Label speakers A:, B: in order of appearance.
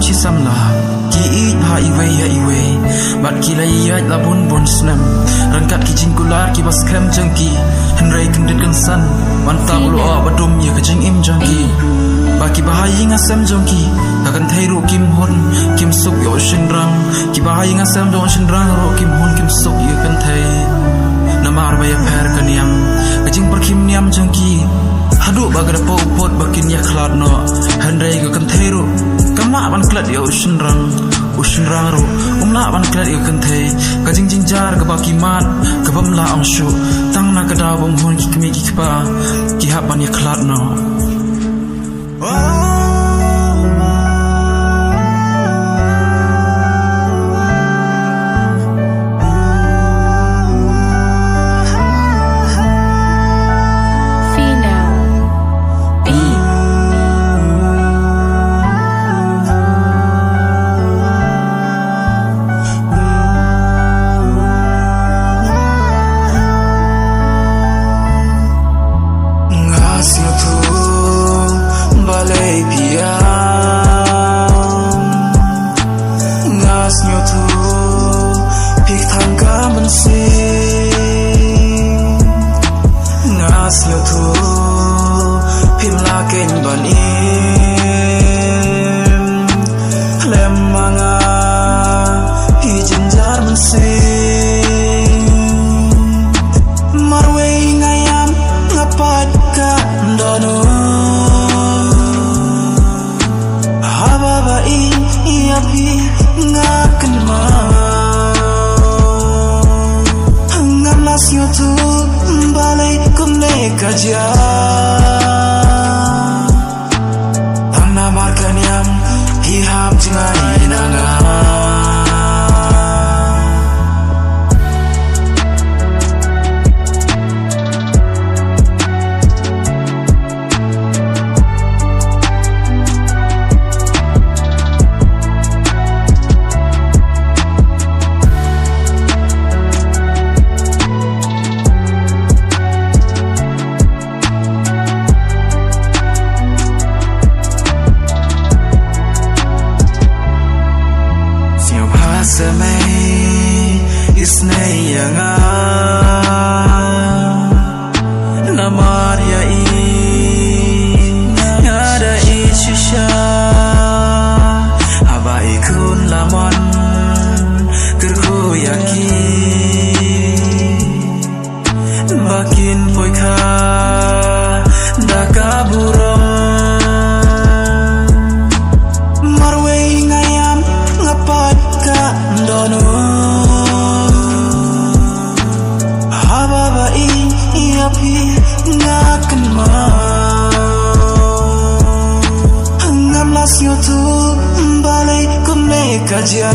A: chi samla ki i ha iwe ya iwe bat ki lai ya la bun snam rangkat ki jingkular ki bas krem jangki henrai kendit kan san mantap lo badum ya ka jing im jangki baki bahai ngasam jangki akan thairu kim hon kim suk yo shinrang ki bahai ngasam jong shinrang ro kim hon kim suk ya kan thai namar ba ya pher kan yang ka jing perkim niam jangki hadu bagara po pot bakin ya khlad no henrai ka kan thairu kama ban klat yo shinrang ro umla ban klat yo kan thai ka jing jar ka baki mat ka bamla am shu tang na ka da bom hon ki kmi ki pa ki ha ban ya khlad no Tangna markan yang hiham jengai nanga Bakin poika daka burong marwe ngayam ngapat ka dono hababa iapi ngakan ma ngam las youtube balai kumle kaja